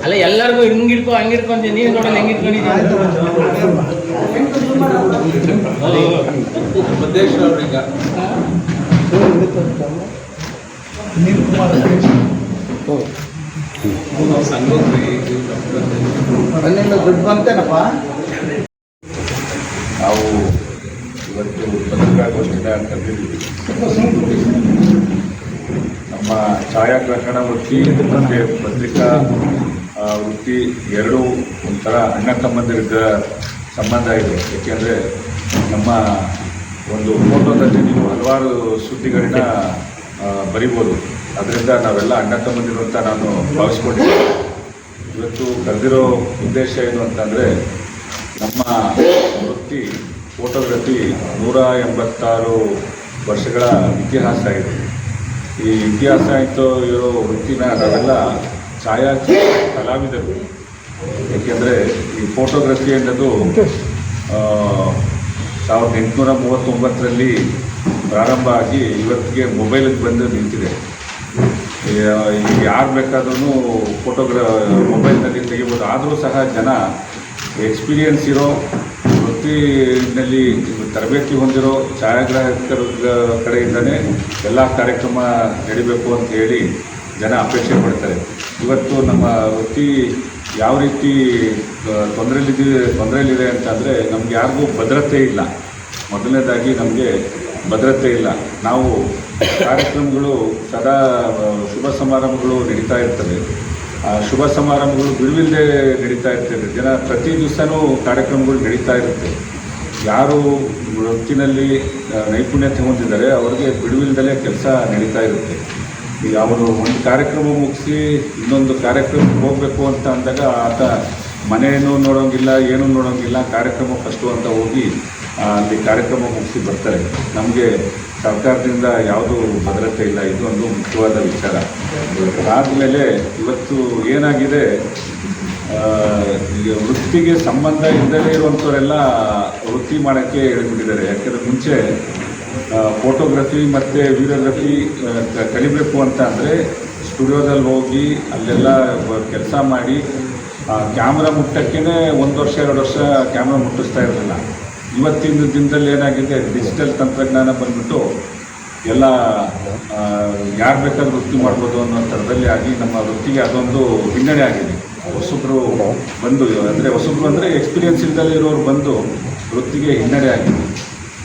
ಅಲ್ಲ ಎಲ್ಲರಿಗೂ ಹಿಂಗ್ ಹಿಡ್ಕೊ ಹಂಗೆ ಹಿಡ್ಕೊಂತ ನೀನು ನೋಡಲ್ಲ ಹೆಂಗೆ ಹಿಡ್ಕೊಂಡಿದ್ದೀವಿ ದುಡ್ಡು ಬಂತೇನಪ್ಪ. ನಾವು ಇವತ್ತು ಪತ್ರಿಕಾಗೋಷ್ಠಿನ ಕರೆದಿದ್ದೀವಿ. ನಮ್ಮ ಛಾಯಾಗ್ರಹಣ ವೃತ್ತಿ ಮತ್ತು ಪತ್ರಿಕಾ ವೃತ್ತಿ ಎರಡೂ ಒಂಥರ ಅಣ್ಣ ತಮ್ಮಂದಿರ ಸಂಬಂಧ ಇದೆ. ಏಕೆಂದರೆ ನಮ್ಮ ಒಂದು ಫೋಟೋದಲ್ಲಿ ನೀವು ಹಲವಾರು ಸುದ್ದಿಗಳನ್ನ ಬರಿಬೋದು. ಅದರಿಂದ ನಾವೆಲ್ಲ ಅಣ್ಣ ತಮ್ಮಂದಿರು ಅಂತ ನಾನು ಭಾವಿಸ್ಕೊಂಡಿದ್ದೀನಿ. ಇವತ್ತು ಕರೆದಿರೋ ಉದ್ದೇಶ ಏನು ಅಂತಂದರೆ, ನಮ್ಮ ವೃತ್ತಿ ಫೋಟೋಗ್ರಫಿ 186 ವರ್ಷಗಳ ಇತಿಹಾಸ ಇದೆ. ಈ ಇತಿಹಾಸ ಇರೋ ವೃತ್ತಿನ ನಾವೆಲ್ಲ ಛಾಯಾಚಿತ್ರ ಕಲಾವಿದರು. ಏಕೆಂದರೆ ಈ ಫೋಟೋಗ್ರಫಿ ಅನ್ನೋದು 1839ರಲ್ಲಿ ಪ್ರಾರಂಭ ಆಗಿ ಇವತ್ತಿಗೆ ಮೊಬೈಲಿಗೆ ಬಂದು ನಿಂತಿದೆ. ಯಾರು ಬೇಕಾದ್ರೂ ಮೊಬೈಲ್ನಲ್ಲಿ ತೆಗಿಬೋದು. ಆದರೂ ಸಹ ಜನ ಎಕ್ಸ್ಪೀರಿಯನ್ಸ್ ಇರೋ ವೃತ್ತಿನಲ್ಲಿ ತರಬೇತಿ ಹೊಂದಿರೋ ಛಾಯಾಗ್ರಾಹಕರ ಕಡೆಯಿಂದನೇ ಎಲ್ಲ ಕಾರ್ಯಕ್ರಮ ನಡಿಬೇಕು ಅಂತ ಹೇಳಿ ಜನ ಅಪೇಕ್ಷೆ ಪಡ್ತಾರೆ. ಇವತ್ತು ನಮ್ಮ ವೃತ್ತಿ ಯಾವ ರೀತಿ ತೊಂದರೆಯಲ್ಲಿದೆ ಅಂತಂದರೆ, ನಮ್ಗೆ ಯಾರಿಗೂ ಭದ್ರತೆ ಇಲ್ಲ. ಮೊದಲನೇದಾಗಿ ನಮಗೆ ಭದ್ರತೆ ಇಲ್ಲ. ನಾವು ಕಾರ್ಯಕ್ರಮಗಳು ಸದಾ ಶುಭ ಸಮಾರಂಭಗಳು ನಡೀತಾ ಇರ್ತವೆ. ಆ ಶುಭ ಸಮಾರಂಭಗಳು ಬಿಡುವಿಲ್ಲದೆ ನಡೀತಾ ಇರ್ತದೆ. ಜನ ಪ್ರತಿ ದಿವಸನೂ ಕಾರ್ಯಕ್ರಮಗಳು ನಡೀತಾ ಇರುತ್ತೆ. ಯಾರು ವೃತ್ತಿನಲ್ಲಿ ನೈಪುಣ್ಯತೆ ಹೊಂದಿದ್ದಾರೆ ಅವ್ರಿಗೆ ಬಿಡುವಿಲ್ಲದಲೇ ಕೆಲಸ ನಡೀತಾ ಇರುತ್ತೆ. ಈಗ ಅವರು ಒಂದು ಕಾರ್ಯಕ್ರಮ ಮುಗಿಸಿ ಇನ್ನೊಂದು ಕಾರ್ಯಕ್ರಮಕ್ಕೆ ಹೋಗಬೇಕು ಅಂತ ಅಂದಾಗ ಆತ ಮನೆಯೂ ನೋಡೋಂಗಿಲ್ಲ, ಏನೂ ನೋಡೋಂಗಿಲ್ಲ, ಕಾರ್ಯಕ್ರಮ ಫಸ್ಟು ಅಂತ ಹೋಗಿ ಅಲ್ಲಿ ಕಾರ್ಯಕ್ರಮ ಮುಗಿಸಿ ಬರ್ತಾರೆ. ನಮಗೆ ಸರ್ಕಾರದಿಂದ ಯಾವುದೂ ಭದ್ರತೆ ಇಲ್ಲ. ಇದು ಒಂದು ಮುಖ್ಯವಾದ ವಿಚಾರ. ಆದಮೇಲೆ ಇವತ್ತು ಏನಾಗಿದೆ, ವೃತ್ತಿಗೆ ಸಂಬಂಧ ಇಲ್ಲದೇ ಇರುವಂಥವರೆಲ್ಲ ವೃತ್ತಿ ಮಾಡೋಕ್ಕೆ ಹೇಳಿಬಿಟ್ಟಿದ್ದಾರೆ. ಯಾಕೆಂದರೆ ಮುಂಚೆ ಫೋಟೋಗ್ರಫಿ ಮತ್ತು ವೀಡಿಯೋಗ್ರಫಿ ಕಲಿಬೇಕು ಅಂತ ಅಂದರೆ ಸ್ಟುಡಿಯೋದಲ್ಲಿ ಹೋಗಿ ಅಲ್ಲೆಲ್ಲ ಕೆಲಸ ಮಾಡಿ ಕ್ಯಾಮ್ರಾ ಮುಟ್ಟಕ್ಕೇ 1 ವರ್ಷ 2 ವರ್ಷ ಕ್ಯಾಮ್ರಾ ಮುಟ್ಟಿಸ್ತಾ ಇರಲಿಲ್ಲ. ಇವತ್ತಿನ ದಿನದಲ್ಲಿ ಏನಾಗಿದೆ, ಡಿಜಿಟಲ್ ತಂತ್ರಜ್ಞಾನ ಬಂದ್ಬಿಟ್ಟು ಎಲ್ಲ ಯಾರು ಬೇಕಾದ್ರೂ ವೃತ್ತಿ ಮಾಡ್ಬೋದು ಅನ್ನೋ ಥರದಲ್ಲಿ ಆಗಿ ನಮ್ಮ ವೃತ್ತಿಗೆ ಅದೊಂದು ಹಿನ್ನಡೆ ಆಗಿದೆ. ಹೊಸಬ್ರು ಬಂದು ಅಂದರೆ ಎಕ್ಸ್ಪೀರಿಯನ್ಸ್ ಇಲ್ಲದಲ್ಲೇ ಇರೋರು ಬಂದು ವೃತ್ತಿಗೆ ಹಿನ್ನಡೆ ಆಗಿದೆ.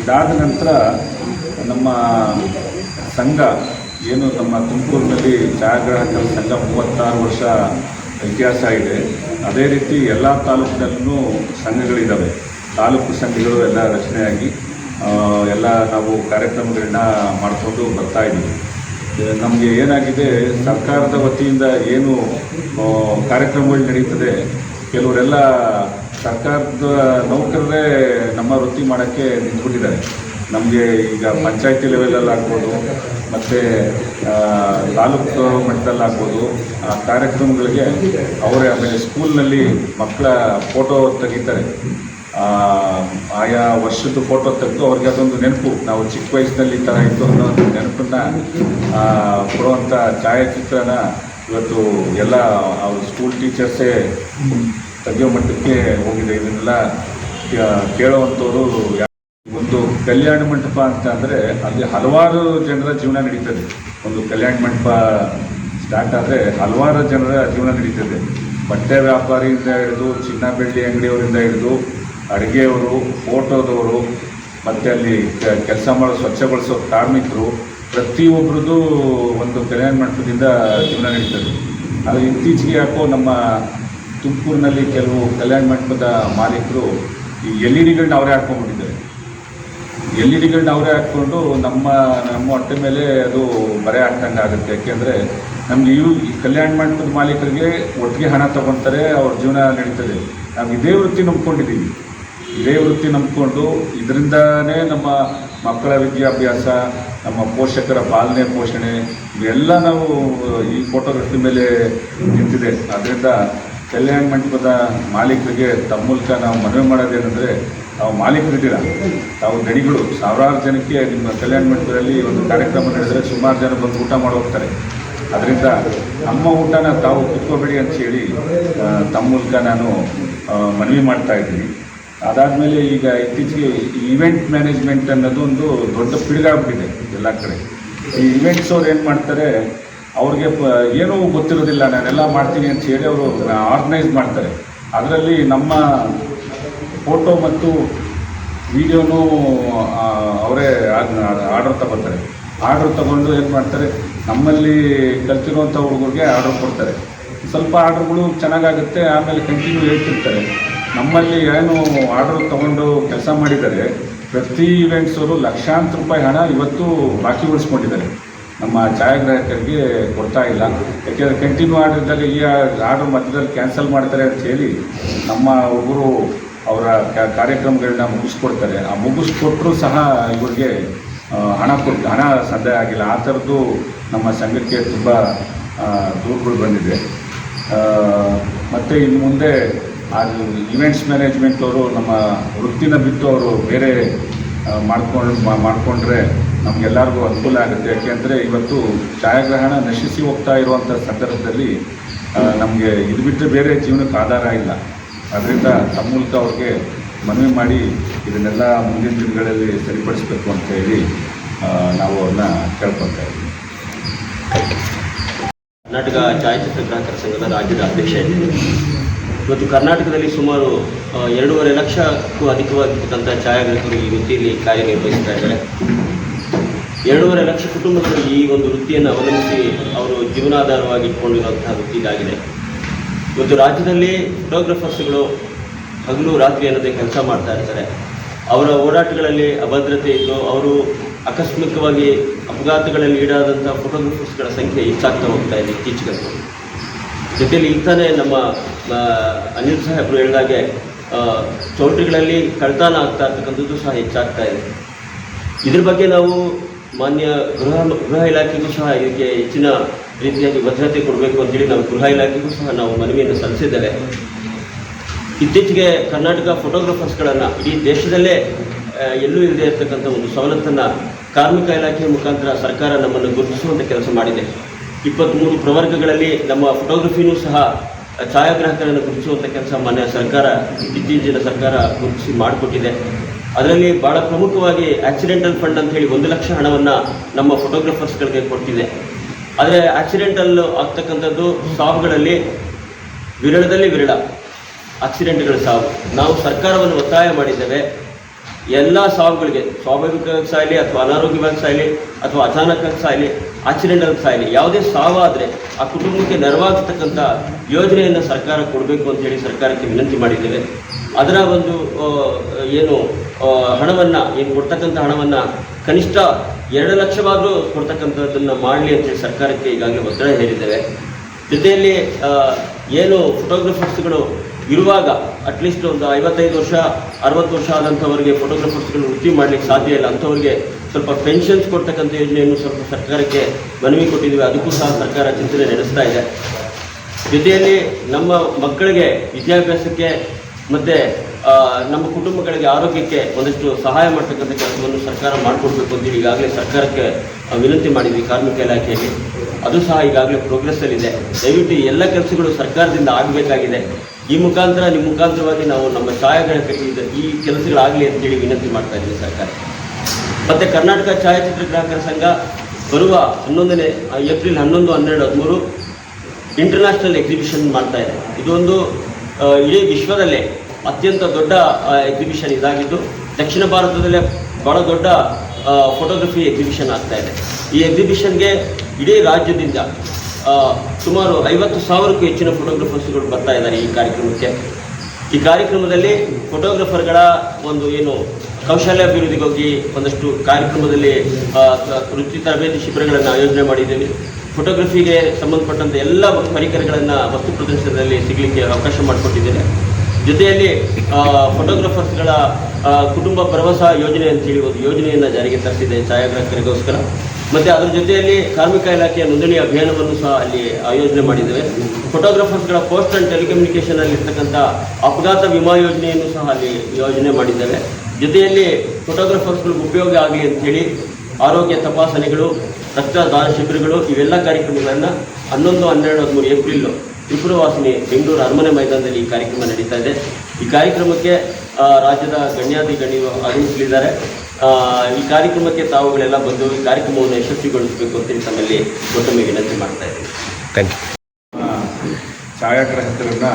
ಇದಾದ ನಂತರ ನಮ್ಮ ಸಂಘ ಏನು ನಮ್ಮ ತುಮಕೂರಿನಲ್ಲಿ ಛಾಯಾಗ್ರಾಹಕರ ಸಂಘ 36 ವರ್ಷ ಇತಿಹಾಸ ಇದೆ. ಅದೇ ರೀತಿ ಎಲ್ಲ ತಾಲೂಕಿನಲ್ಲೂ ಸಂಘಗಳಿದ್ದಾವೆ. ತಾಲೂಕು ಸಂಘಗಳು ಎಲ್ಲ ರಚನೆಯಾಗಿ ಎಲ್ಲ ನಾವು ಕಾರ್ಯಕ್ರಮಗಳನ್ನ ಮಾಡಿಕೊಂಡು ಬರ್ತಾಯಿದ್ದೀವಿ. ನಮಗೆ ಏನಾಗಿದೆ, ಸರ್ಕಾರದ ವತಿಯಿಂದ ಏನು ಕಾರ್ಯಕ್ರಮಗಳು ನಡೀತದೆ, ಕೆಲವರೆಲ್ಲ ಸರ್ಕಾರದ ನೌಕರರೇ ನಮ್ಮ ವೃತ್ತಿ ಮಾಡೋಕ್ಕೆ ನಿಂತ್ಬಿಟ್ಟಿದ್ದಾರೆ. ನಮಗೆ ಈಗ ಪಂಚಾಯತಿ ಲೆವೆಲಲ್ಲಿ ಆಗ್ಬೋದು, ಮತ್ತು ತಾಲೂಕು ಮಟ್ಟದಲ್ಲಾಗ್ಬೋದು, ಆ ಕಾರ್ಯಕ್ರಮಗಳಿಗೆ ಅವರೇ. ಆಮೇಲೆ ಸ್ಕೂಲ್ನಲ್ಲಿ ಮಕ್ಕಳ ಫೋಟೋ ತೆಗಿತಾರೆ. ಆಯಾ ವರ್ಷದ ಫೋಟೋ ತೆಗೆದು ಅವ್ರಿಗೆ ಅದೊಂದು ನೆನಪು, ನಾವು ಚಿಕ್ಕ ವಯಸ್ಸಿನಲ್ಲಿ ಈ ಥರ ಇತ್ತು ಅನ್ನೋ ಒಂದು ನೆನಪನ್ನು ಕೊಡುವಂಥ ಛಾಯಾಚಿತ್ರನ ಇವತ್ತು ಎಲ್ಲ ಅವ್ರ ಸ್ಕೂಲ್ ಟೀಚರ್ಸೇ ತೆಗೆಯೋ ಮಟ್ಟಕ್ಕೆ ಹೋಗಿದೆ. ಇದನ್ನೆಲ್ಲ ಕೇಳುವಂಥವ್ರು. ಒಂದು ಕಲ್ಯಾಣ ಮಂಟಪ ಅಂತ ಅಂದರೆ ಅಲ್ಲಿ ಹಲವಾರು ಜನರ ಜೀವನ ನಡೀತದೆ. ಒಂದು ಕಲ್ಯಾಣ ಮಂಟಪ ಸ್ಟಾರ್ಟ್ ಆದರೆ ಹಲವಾರು ಜನರ ಜೀವನ ನಡೀತದೆ. ಬಟ್ಟೆ ವ್ಯಾಪಾರಿಯಿಂದ ಹಿಡಿದು, ಚಿನ್ನ ಬೆಳ್ಳಿ ಅಂಗಡಿಯವರಿಂದ ಹಿಡಿದು, ಅಡುಗೆಯವರು, ಫೋಟೋದವರು, ಮತ್ತು ಅಲ್ಲಿ ಕೆಲಸ ಮಾಡೋ ಸ್ವಚ್ಛಗೊಳಿಸೋ ಕಾರ್ಮಿಕರು, ಪ್ರತಿಯೊಬ್ಬರದ್ದು ಒಂದು ಕಲ್ಯಾಣ ಮಂಟಪದಿಂದ ಜೀವನ ನಡೀತದೆ. ಅದು ಇತ್ತೀಚೆಗೆ ಯಾಕೋ ನಮ್ಮ ತುಮಕೂರಿನಲ್ಲಿ ಕೆಲವು ಕಲ್ಯಾಣ ಮಂಟಪದ ಮಾಲೀಕರು ಈ LED ಅವರೇ ಹಾಕ್ಕೊಂಡ್ಬಿಟ್ಟಿದ್ದಾರೆ. LED ಅವರೇ ಹಾಕ್ಕೊಂಡು ನಮ್ಮ ಹೊಟ್ಟೆ ಮೇಲೆ ಅದು ಬರೆ ಹಾಕ್ದಂಗೆ ಆಗುತ್ತೆ. ಯಾಕೆಂದರೆ ನಮಗೆ ಈ ಕಲ್ಯಾಣ ಮಂಟಪದ ಮಾಲೀಕರಿಗೆ ಒಟ್ಟಿಗೆ ಹಣ ತೊಗೊತಾರೆ, ಅವ್ರ ಜೀವನ ನಡೀತದೆ. ನಾವು ಇದೇ ವೃತ್ತಿ ನಂಬ್ಕೊಂಡಿದ್ದೀವಿ. ಇದೇ ವೃತ್ತಿ ನಂಬಿಕೊಂಡು ಇದರಿಂದನೇ ನಮ್ಮ ಮಕ್ಕಳ ವಿದ್ಯಾಭ್ಯಾಸ, ನಮ್ಮ ಪೋಷಕರ ಪಾಲನೆ ಪೋಷಣೆ ಇವೆಲ್ಲ ನಾವು ಈ ಫೋಟೋಗ್ರಫಿ ಮೇಲೆ ನಿಂತಿದೆ. ಅದರಿಂದ ಕಲ್ಯಾಣ ಮಂಟಪದ ಮಾಲೀಕರಿಗೆ ತಮ್ಮ ಮೂಲಕ ನಾವು ಮನವಿ ಮಾಡೋದೇನೆಂದರೆ, ತಾವು ಮಾಲೀಕರಿದ್ದೀರ, ತಾವು ದಣಿಗಳು, ಸಾವಿರಾರು ಜನಕ್ಕೆ ನಿಮ್ಮ ಕಲ್ಯಾಣ ಮಂಟಪದಲ್ಲಿ ಒಂದು ಕಾರ್ಯಕ್ರಮ ನಡೆದರೆ ಸುಮಾರು ಜನ ಬಂದು ಊಟ ಮಾಡಿ ಹೋಗ್ತಾರೆ. ಅದರಿಂದ ನಮ್ಮ ಊಟನ ತಾವು ಕುತ್ಕೋಬೇಡಿ ಅಂತ ಹೇಳಿ ತಮ್ಮ ಮೂಲಕ ನಾನು ಮನವಿ ಮಾಡ್ತಾ ಇದ್ದೀನಿ. ಅದಾದಮೇಲೆ ಈಗ ಇತ್ತೀಚೆಗೆ ಈವೆಂಟ್ ಮ್ಯಾನೇಜ್ಮೆಂಟ್ ಅನ್ನೋದು ಒಂದು ದೊಡ್ಡ ಪಿಡುಗಾಗ್ಬಿಟ್ಟಿದೆ ಎಲ್ಲ ಕಡೆ. ಈ ಈವೆಂಟ್ಸ್ ಅವ್ರು ಏನು ಮಾಡ್ತಾರೆ, ಅವ್ರಿಗೆ ಏನೂ ಗೊತ್ತಿರೋದಿಲ್ಲ, ನಾನೆಲ್ಲ ಮಾಡ್ತೀನಿ ಅಂತ ಹೇಳಿ ಅವರು ಆರ್ಗನೈಸ್ ಮಾಡ್ತಾರೆ. ಅದರಲ್ಲಿ ನಮ್ಮ ಫೋಟೋ ಮತ್ತು ವಿಡಿಯೋನೂ ಅವರೇ ಆರ್ಡರ್ ತಗೋತಾರೆ. ಆರ್ಡರ್ ತಗೊಂಡು ಏನು ಮಾಡ್ತಾರೆ, ನಮ್ಮಲ್ಲಿ ಕಲ್ತಿರುವಂಥ ಹುಡುಗರಿಗೆ ಆರ್ಡರ್ ಕೊಡ್ತಾರೆ. ಸ್ವಲ್ಪ ಆರ್ಡ್ರ್ಗಳು ಚೆನ್ನಾಗಾಗುತ್ತೆ, ಆಮೇಲೆ ಕಂಟಿನ್ಯೂ ಹೇಳ್ತಿರ್ತಾರೆ. ನಮ್ಮಲ್ಲಿ ಏನು ಆರ್ಡರ್ ತೊಗೊಂಡು ಕೆಲಸ ಮಾಡಿದ್ದಾರೆ, ಪ್ರತಿ ಈವೆಂಟ್ಸವರು ಲಕ್ಷಾಂತರ ರೂಪಾಯಿ ಹಣ ಇವತ್ತು ಬಾಕಿ ಉಳಿಸ್ಕೊಂಡಿದ್ದಾರೆ. ನಮ್ಮ ಛಾಯಾಗ್ರಾಹಕರಿಗೆ ಕೊಡ್ತಾ ಇಲ್ಲ. ಯಾಕೆಂದರೆ ಕಂಟಿನ್ಯೂ ಆರ್ಡರ್ ಈ ಆರ್ಡರ್ ಮಧ್ಯದಲ್ಲಿ ಕ್ಯಾನ್ಸಲ್ ಮಾಡ್ತಾರೆ ಅಂತ ಹೇಳಿ ನಮ್ಮ ಒಬ್ಬರು ಅವರ ಕಾರ್ಯಕ್ರಮಗಳನ್ನ ಮುಗಿಸ್ಕೊಡ್ತಾರೆ. ಆ ಮುಗಿಸ್ಕೊಟ್ಟರೂ ಸಹ ಇವರಿಗೆ ಹಣ ಸಂದಾಯ ಆಗಿಲ್ಲ. ಆ ಥರದ್ದು ನಮ್ಮ ಸಂಘಕ್ಕೆ ತುಂಬ ದೂರುಗಳು ಬಂದಿದೆ. ಮತ್ತು ಇನ್ನು ಮುಂದೆ ಅದು ಈವೆಂಟ್ಸ್ ಮ್ಯಾನೇಜ್ಮೆಂಟ್ ಅವರು ನಮ್ಮ ವೃತ್ತಿನ ಬಿಟ್ಟು ಅವರು ಬೇರೆ ಮಾಡಿಕೊಂಡ್ರೆ ನಮಗೆಲ್ಲರಿಗೂ ಅನುಕೂಲ ಆಗುತ್ತೆ. ಯಾಕೆಂದರೆ ಇವತ್ತು ಛಾಯಾಗ್ರಹಣ ನಶಿಸಿ ಹೋಗ್ತಾ ಇರುವಂಥ ಸಂದರ್ಭದಲ್ಲಿ ನಮಗೆ ಇದು ಬಿಟ್ಟರೆ ಬೇರೆ ಜೀವನಕ್ಕೆ ಆಧಾರ ಇಲ್ಲ. ಅದರಿಂದ ತಮ್ಮ ಮೂಲಕ ಅವ್ರಿಗೆ ಮನವಿ ಮಾಡಿ ಇದನ್ನೆಲ್ಲ ಮುಂದಿನ ದಿನಗಳಲ್ಲಿ ಸರಿಪಡಿಸಬೇಕು ಅಂತ ಹೇಳಿ ನಾವು ಅವ್ರನ್ನ ಕೇಳ್ಕೊತಾ ಇದ್ದೀವಿ. ಕರ್ನಾಟಕ ಛಾಯಾಚಿತ್ರ ಗ್ರಾಹಕರ ಸಂಘದ ರಾಜ್ಯದ ಅಧ್ಯಕ್ಷ ಇದ್ದೀನಿ. ಇವತ್ತು ಕರ್ನಾಟಕದಲ್ಲಿ ಸುಮಾರು 2.5 ಲಕ್ಷಕ್ಕೂ ಅಧಿಕವಾಗಿರ್ತಕ್ಕಂಥ ಛಾಯಾಗ್ರಾಹಕರು ಈ ವೃತ್ತಿಯಲ್ಲಿ ಕಾರ್ಯನಿರ್ವಹಿಸ್ತಾ ಇದ್ದಾರೆ. 2.5 ಲಕ್ಷ ಕುಟುಂಬಗಳು ಈ ಒಂದು ವೃತ್ತಿಯನ್ನು ಅವಲಂಬಿಸಿ ಅವರು ಜೀವನಾಧಾರವಾಗಿ ಇಟ್ಕೊಂಡಿರುವಂತಹ ವೃತ್ತಿ ಇದಾಗಿದೆ. ಇವತ್ತು ರಾಜ್ಯದಲ್ಲಿ ಫೋಟೋಗ್ರಫರ್ಸ್ಗಳು ಹಗಲು ರಾತ್ರಿ ಅನ್ನೋದೇ ಕೆಲಸ ಮಾಡ್ತಾ ಇರ್ತಾರೆ. ಅವರ ಓಡಾಟಗಳಲ್ಲಿ ಅಭದ್ರತೆ ಇದ್ದು ಅವರು ಆಕಸ್ಮಿಕವಾಗಿ ಅಪಘಾತಗಳಲ್ಲಿ ಈಡಾದಂಥ ಫೋಟೋಗ್ರಫರ್ಸ್ಗಳ ಸಂಖ್ಯೆ ಹೆಚ್ಚಾಗ್ತಾ ಹೋಗ್ತಾ ಇದೆ ಇತ್ತೀಚೆಗಂತೂ. ಜೊತೆಯಲ್ಲಿ ಇಂತಾನೆ ನಮ್ಮ ಅನಿಲ್ ಸಾಹೇಬರು ಹೇಳಿದಾಗೆ ಚೌಲ್ಟ್ರಿಗಳಲ್ಲಿ ಕಳ್ತನ ಆಗ್ತಾ ಇರ್ತಕ್ಕಂಥದ್ದು ಸಹ ಹೆಚ್ಚಾಗ್ತಾ ಇದೆ. ಇದ್ರ ಬಗ್ಗೆ ನಾವು ಮಾನ್ಯ ಗೃಹ ಇಲಾಖೆಗೂ ಸಹ ಇದಕ್ಕೆ ಹೆಚ್ಚಿನ ರೀತಿಯಾಗಿ ಭದ್ರತೆ ಕೊಡಬೇಕು ಅಂತೇಳಿ ನಾವು ಗೃಹ ಇಲಾಖೆಗೂ ಸಹ ನಾವು ಮನವಿಯನ್ನು ಸಲ್ಲಿಸಿದ್ದೇವೆ. ಇತ್ತೀಚೆಗೆ ಕರ್ನಾಟಕ ಫೋಟೋಗ್ರಫರ್ಸ್ಗಳನ್ನು ಇಡೀ ದೇಶದಲ್ಲೇ ಎಲ್ಲೂ ಇಲ್ಲದೆ ಇರತಕ್ಕಂಥ ಒಂದು ಸವಲತ್ತನ್ನು ಕಾರ್ಮಿಕ ಇಲಾಖೆಯ ಮುಖಾಂತರ ಸರ್ಕಾರ ನಮ್ಮನ್ನು ಗುರುತಿಸುವಂಥ ಕೆಲಸ ಮಾಡಿದೆ. 23 ಪ್ರವರ್ಗಗಳಲ್ಲಿ ನಮ್ಮ ಫೋಟೋಗ್ರಫಿನೂ ಸಹ ಛಾಯಾಗ್ರಾಹಕರನ್ನು ಗುರುತಿಸುವಂಥ ಕೆಲಸ ಮಾನ್ಯ ಸರ್ಕಾರ ಇತ್ತೀಚಿನ ಸರ್ಕಾರ ಗುರುತಿಸಿ ಮಾಡಿಕೊಟ್ಟಿದೆ. ಅದರಲ್ಲಿ ಭಾಳ ಪ್ರಮುಖವಾಗಿ ಆಕ್ಸಿಡೆಂಟಲ್ ಫಂಡ್ ಅಂತ ಹೇಳಿ 1 ಲಕ್ಷ ಹಣವನ್ನು ನಮ್ಮ ಫೋಟೋಗ್ರಫರ್ಸ್ಗಳಿಗೆ ಕೊಟ್ಟಿದೆ. ಆದರೆ ಆಕ್ಸಿಡೆಂಟಲ್ ಆಗ್ತಕ್ಕಂಥದ್ದು ಸಾವುಗಳಲ್ಲಿ ವಿರಳದಲ್ಲಿ ವಿರಳ ಆಕ್ಸಿಡೆಂಟ್ಗಳ ಸಾವು. ನಾವು ಸರ್ಕಾರವನ್ನು ಒತ್ತಾಯ ಮಾಡಿದ್ದೇವೆ, ಎಲ್ಲ ಸಾವುಗಳಿಗೆ ಸ್ವಾಭಾವಿಕವಾಗಿ ಸಾಯಲಿ ಅಥವಾ ಅನಾರೋಗ್ಯವಾಗಿ ಸಾಯಲಿ ಅಥವಾ ಅಚಾನಕ್ಕಾಗಿ ಸಾಯಲಿ ಆಕ್ಸಿಡೆಂಟಲ್ ಸಾಯಲಿ ಯಾವುದೇ ಸಾವಾದರೆ ಆ ಕುಟುಂಬಕ್ಕೆ ನೆರವಾಗತಕ್ಕಂಥ ಯೋಜನೆಯನ್ನು ಸರ್ಕಾರ ಕೊಡಬೇಕು ಅಂತೇಳಿ ಸರ್ಕಾರಕ್ಕೆ ವಿನಂತಿ ಮಾಡಿದ್ದೇವೆ. ಅದರ ಒಂದು ಹಣವನ್ನು ಕೊಡ್ತಕ್ಕಂಥ ಹಣವನ್ನು ಕನಿಷ್ಠ 2 ಲಕ್ಷವಾದರೂ ಕೊಡ್ತಕ್ಕಂಥದ್ದನ್ನು ಮಾಡಲಿ ಅಂತೇಳಿ ಸರ್ಕಾರಕ್ಕೆ ಈಗಾಗಲೇ ಒತ್ತಡ ಹೇರಿದ್ದೇವೆ. ಜೊತೆಯಲ್ಲಿ ಫೋಟೋಗ್ರಫರ್ಸ್ಗಳು ಇರುವಾಗ ಅಟ್ಲೀಸ್ಟ್ ಒಂದು 55 ವರ್ಷ 60 ವರ್ಷ ಆದಂಥವರಿಗೆ ಫೋಟೋಗ್ರಫರ್ಸ್ಗಳು ವೃತ್ತಿ ಮಾಡಲಿಕ್ಕೆ ಸಾಧ್ಯ ಇಲ್ಲ. ಅಂಥವ್ರಿಗೆ ಸ್ವಲ್ಪ ಪೆನ್ಷನ್ಸ್ ಕೊಡ್ತಕ್ಕಂಥ ಯೋಜನೆಯನ್ನು ಸ್ವಲ್ಪ ಸರ್ಕಾರಕ್ಕೆ ಮನವಿ ಕೊಟ್ಟಿದ್ದೀವಿ. ಅದಕ್ಕೂ ಸಹ ಸರ್ಕಾರ ಚಿಂತನೆ ನಡೆಸ್ತಾ ಇದೆ. ಜೊತೆಯಲ್ಲಿ ನಮ್ಮ ಮಕ್ಕಳಿಗೆ ವಿದ್ಯಾಭ್ಯಾಸಕ್ಕೆ ಮತ್ತು ನಮ್ಮ ಕುಟುಂಬಗಳಿಗೆ ಆರೋಗ್ಯಕ್ಕೆ ಒಂದಷ್ಟು ಸಹಾಯ ಮಾಡ್ತಕ್ಕಂಥ ಕೆಲಸವನ್ನು ಸರ್ಕಾರ ಮಾಡಿಕೊಡ್ಬೇಕು ಅಂತೇಳಿ ಈಗಾಗಲೇ ಸರ್ಕಾರಕ್ಕೆ ವಿನಂತಿ ಮಾಡಿದ್ವಿ ಕಾರ್ಮಿಕ ಇಲಾಖೆಯಲ್ಲಿ. ಅದು ಸಹ ಈಗಾಗಲೇ ಪ್ರೋಗ್ರೆಸ್ಸಲ್ಲಿದೆ. ದಯವಿಟ್ಟು ಎಲ್ಲ ಕೆಲಸಗಳು ಸರ್ಕಾರದಿಂದ ಆಗಬೇಕಾಗಿದೆ. ನಿಮ್ಮ ಮುಖಾಂತರವಾಗಿ ನಾವು ನಮ್ಮ ಛಾಯಾಗ್ರಾಹಕರಿಗೆ ಈ ಕೆಲಸಗಳಾಗಲಿ ಅಂತೇಳಿ ವಿನಂತಿ ಮಾಡ್ತಾ ಇದ್ದೀವಿ ಸರ್ಕಾರ. ಮತ್ತು ಕರ್ನಾಟಕ ಛಾಯಾಚಿತ್ರ ಗ್ರಾಹಕರ ಸಂಘ ಬರುವ ಏಪ್ರಿಲ್ 11, 12, 13 ಇಂಟರ್ನ್ಯಾಷನಲ್ ಎಕ್ಸಿಬಿಷನ್ ಮಾಡ್ತಾ ಇದೆ. ಇದೊಂದು ಇಡೀ ವಿಶ್ವದಲ್ಲೇ ಅತ್ಯಂತ ದೊಡ್ಡ ಎಕ್ಸಿಬಿಷನ್ ಇದಾಗಿದ್ದು ದಕ್ಷಿಣ ಭಾರತದಲ್ಲೇ ಭಾಳ ದೊಡ್ಡ ಫೋಟೋಗ್ರಫಿ ಎಕ್ಸಿಬಿಷನ್ ಆಗ್ತಾ ಇದೆ. ಈ ಎಕ್ಸಿಬಿಷನ್ಗೆ ಇಡೀ ರಾಜ್ಯದಿಂದ ಸುಮಾರು 50,000ಕ್ಕೂ ಹೆಚ್ಚಿನ ಫೋಟೋಗ್ರಫರ್ಸ್ಗಳು ಬರ್ತಾ ಇದ್ದಾರೆ ಈ ಕಾರ್ಯಕ್ರಮಕ್ಕೆ. ಈ ಕಾರ್ಯಕ್ರಮದಲ್ಲಿ ಫೋಟೋಗ್ರಫರ್ಗಳ ಒಂದು ಕೌಶಲ್ಯಾಭಿವೃದ್ಧಿಗಾಗಿ ಒಂದಷ್ಟು ಕಾರ್ಯಕ್ರಮದಲ್ಲಿ ವೃತ್ತಿ ತರಬೇತಿ ಶಿಬಿರಗಳನ್ನು ಆಯೋಜನೆ ಮಾಡಿದ್ದೇವೆ. ಫೋಟೋಗ್ರಫಿಗೆ ಸಂಬಂಧಪಟ್ಟಂಥ ಎಲ್ಲ ಪರಿಕರಗಳನ್ನು ವಸ್ತು ಪ್ರದರ್ಶನದಲ್ಲಿ ಸಿಗಲಿಕ್ಕೆ ಅವಕಾಶ ಮಾಡಿಕೊಟ್ಟಿದ್ದೇನೆ. ಜೊತೆಯಲ್ಲಿ ಫೋಟೋಗ್ರಫರ್ಸ್ಗಳ ಕುಟುಂಬ ಭರವಸಾ ಯೋಜನೆ ಅಂತೇಳಿ ಒಂದು ಯೋಜನೆಯನ್ನು ಜಾರಿಗೆ ತರಿಸಿದೆ ಛಾಯಾಗ್ರಾಹಕರಿಗೋಸ್ಕರ. ಮತ್ತು ಅದರ ಜೊತೆಯಲ್ಲಿ ಕಾರ್ಮಿಕ ಇಲಾಖೆಯ ನೋಂದಣಿ ಅಭಿಯಾನವನ್ನು ಸಹ ಅಲ್ಲಿ ಆಯೋಜನೆ ಮಾಡಿದ್ದೇವೆ. ಫೋಟೋಗ್ರಾಫರ್ಸ್ಗಳ ಪೋಸ್ಟ್ ಆ್ಯಂಡ್ ಟೆಲಿಕಮ್ಯುನಿಕೇಷನಲ್ಲಿ ಇರ್ತಕ್ಕಂಥ ಅಪಘಾತ ವಿಮಾ ಯೋಜನೆಯನ್ನು ಸಹ ಅಲ್ಲಿ ಯೋಜನೆ ಮಾಡಿದ್ದೇವೆ. ಜೊತೆಯಲ್ಲಿ ಫೋಟೋಗ್ರಾಫರ್ಸ್ಗಳಿಗೆ ಉಪಯೋಗ ಆಗಲಿ ಅಂಥೇಳಿ ಆರೋಗ್ಯ ತಪಾಸಣೆಗಳು, ರಕ್ತದಾನ ಶಿಬಿರಗಳು ಇವೆಲ್ಲ ಕಾರ್ಯಕ್ರಮಗಳನ್ನು 11, 12, 13 ಏಪ್ರಿಲ್ ತ್ರಿಪುರವಾಸಿನಿ ಬೆಂಗಳೂರು ಅರಮನೆ ಮೈದಾನದಲ್ಲಿ ಈ ಕಾರ್ಯಕ್ರಮ ನಡೀತಾ ಇದೆ. ಈ ಕಾರ್ಯಕ್ರಮಕ್ಕೆ ರಾಜ್ಯದ ಗಣ್ಯರು ಆಗಮಿಸಲಿದ್ದಾರೆ. ಈ ಕಾರ್ಯಕ್ರಮಕ್ಕೆ ತಾವುಗಳೆಲ್ಲ ಬಂದು ಈ ಕಾರ್ಯಕ್ರಮವನ್ನು ಯಶಸ್ವಿಗೊಳಿಸಬೇಕು ಅಂತೇಳಿ ತಮ್ಮಲ್ಲಿ ಮತ್ತೊಮ್ಮೆ ವಿನಂತಿ ಮಾಡ್ತಾ ಇದ್ದೀನಿ. Thank you. ಛಾಯಾಗ್ರಾಹಕರನ್ನು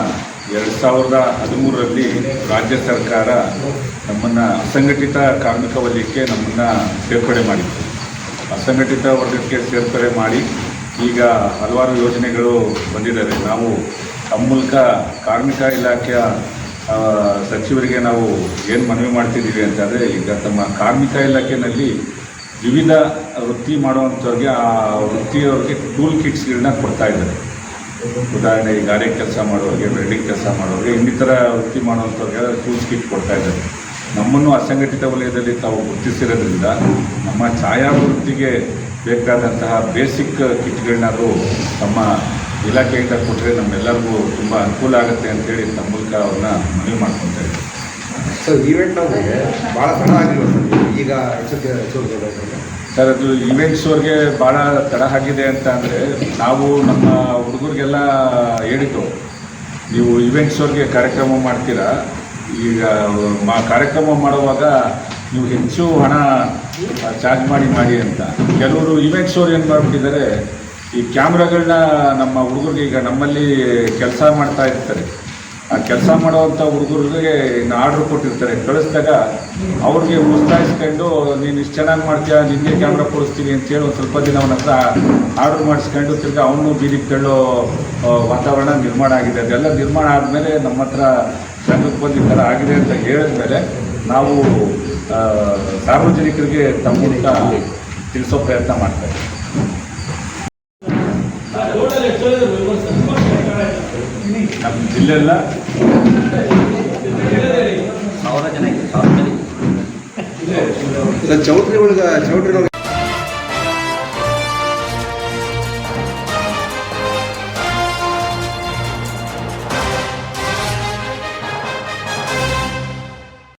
2013ರಲ್ಲಿ ರಾಜ್ಯ ಸರ್ಕಾರ ನಮ್ಮನ್ನು ಅಸಂಘಟಿತ ಕಾರ್ಮಿಕ ವಲಯಕ್ಕೆ ನಮ್ಮನ್ನು ಸೇರ್ಪಡೆ ಮಾಡಿತ್ತು. ಅಸಂಘಟಿತ ವರ್ಗಕ್ಕೆ ಸೇರ್ಪಡೆ ಮಾಡಿ ಈಗ ಹಲವಾರು ಯೋಜನೆಗಳು ಬಂದಿದ್ದಾರೆ. ನಾವು ತಮ್ಮ ಮೂಲಕ ಕಾರ್ಮಿಕ ಇಲಾಖೆಯ ಸಚಿವರಿಗೆ ನಾವು ಏನು ಮನವಿ ಮಾಡ್ತಿದ್ದೀವಿ ಅಂತಂದರೆ, ಈಗ ತಮ್ಮ ಕಾರ್ಮಿಕ ಇಲಾಖೆಯಲ್ಲಿ ವಿವಿಧ ವೃತ್ತಿ ಮಾಡುವಂಥವ್ರಿಗೆ ಆ ವೃತ್ತಿಯವ್ರಿಗೆ ಟೂಲ್ ಕಿಟ್ಸ್ಗಳನ್ನ ಕೊಡ್ತಾ ಇದ್ದಾರೆ. ಉದಾಹರಣೆ ಗಾರೆ ಕೆಲಸ ಮಾಡೋರಿಗೆ, ವೆಲ್ಡಿಂಗ್ ಕೆಲಸ ಮಾಡೋರಿಗೆ, ಇನ್ನಿತರ ವೃತ್ತಿ ಮಾಡುವಂಥವ್ರಿಗೆ ಟೂಲ್ಸ್ ಕಿಟ್ ಕೊಡ್ತಾ ಇದ್ದಾರೆ. ನಮ್ಮನ್ನು ಅಸಂಘಟಿತ ವಲಯದಲ್ಲಿ ತಾವು ಗುರುತಿಸಿರೋದ್ರಿಂದ ನಮ್ಮ ಛಾಯಾವೃತ್ತಿಗೆ ಬೇಕಾದಂತಹ ಬೇಸಿಕ್ ಕಿಟ್ಗಳನ್ನಾದರೂ ತಮ್ಮ ಇಲಾಖೆಯಿಂದ ಕೊಟ್ಟರೆ ನಮ್ಮೆಲ್ಲರಿಗೂ ತುಂಬ ಅನುಕೂಲ ಆಗುತ್ತೆ ಅಂತೇಳಿ ತಮ್ಮ ಮೂಲಕ ಅವ್ರನ್ನ ಮನವಿ ಮಾಡ್ಕೊತಾ ಇದ್ದೀವಿ. ಸರ್, ಈವೆಂಟ್ ನಮಗೆ ಭಾಳ ತಡ ಆಗಿಲ್ಲ ಸರ್. ಈಗ ಸರ್, ಅದು ಈವೆಂಟ್ಸ್ವರೆಗೆ ಭಾಳ ತಡ ಆಗಿದೆ ಅಂತ ಅಂದರೆ ನಾವು ನಮ್ಮ ಹುಡುಗರಿಗೆಲ್ಲ ಹೇಳಿದ್ದು, ನೀವು ಈವೆಂಟ್ಸ್ವರೆಗೆ ಕಾರ್ಯಕ್ರಮ ಮಾಡ್ತೀರಾ, ಈಗ ಕಾರ್ಯಕ್ರಮ ಮಾಡುವಾಗ ನೀವು ಹೆಚ್ಚು ಹಣ ಚಾರ್ಜ್ ಮಾಡಿ ಅಂತ. ಕೆಲವರು ಈವೆಂಟ್ಸ್ವ್ರು ಏನು ಮಾಡಿಬಿಟ್ಟಿದ್ದಾರೆ, ಈ ಕ್ಯಾಮ್ರಾಗಳನ್ನ ನಮ್ಮ ಹುಡುಗರಿಗೆ, ಈಗ ನಮ್ಮಲ್ಲಿ ಕೆಲಸ ಮಾಡ್ತಾ ಇರ್ತಾರೆ, ಆ ಕೆಲಸ ಮಾಡುವಂಥ ಹುಡುಗರಿಗೆ ಆರ್ಡ್ರ್ ಕೊಟ್ಟಿರ್ತಾರೆ. ಕಳಿಸಿದಾಗ ಅವ್ರಿಗೆ ಉತ್ಸಾಹಿಸ್ಕೊಂಡು, ನೀನು ಇಷ್ಟು ಚೆನ್ನಾಗಿ ಮಾಡ್ತೀಯಾ, ನಿನ್ನೆ ಕ್ಯಾಮ್ರಾ ಕೊಡಿಸ್ತೀನಿ ಅಂತೇಳಿ ಒಂದು ಸ್ವಲ್ಪ ದಿನ ಅವನ ಹತ್ರ ಆರ್ಡ್ರ್ ಮಾಡಿಸ್ಕೊಂಡು ತಿರ್ಗಿ ಅವನು ಬೀದಿಗೆ ತಳ್ಳೋ ವಾತಾವರಣ ನಿರ್ಮಾಣ ಆಗಿದೆ. ಅದೆಲ್ಲ ನಿರ್ಮಾಣ ಆದಮೇಲೆ ನಮ್ಮ ಹತ್ರ ಸಂಘಕ್ಕೆ ಬಂದು ಈ ಥರ ಆಗಿದೆ ಅಂತ ಹೇಳಿದ್ಮೇಲೆ ನಾವು ಸಾರ್ವಜನಿಕರಿಗೆ ತಮ್ಮ ಮೂಲಕ ತಿಳಿಸೋ ಪ್ರಯತ್ನ ಮಾಡ್ತಾಯಿದ್ದೀವಿ. ನಮ್ಮ ಜಿಲ್ಲೆಲ್ಲ 1000 ಜನ ಚೌಟ್ರಿ ಒಳಗೆ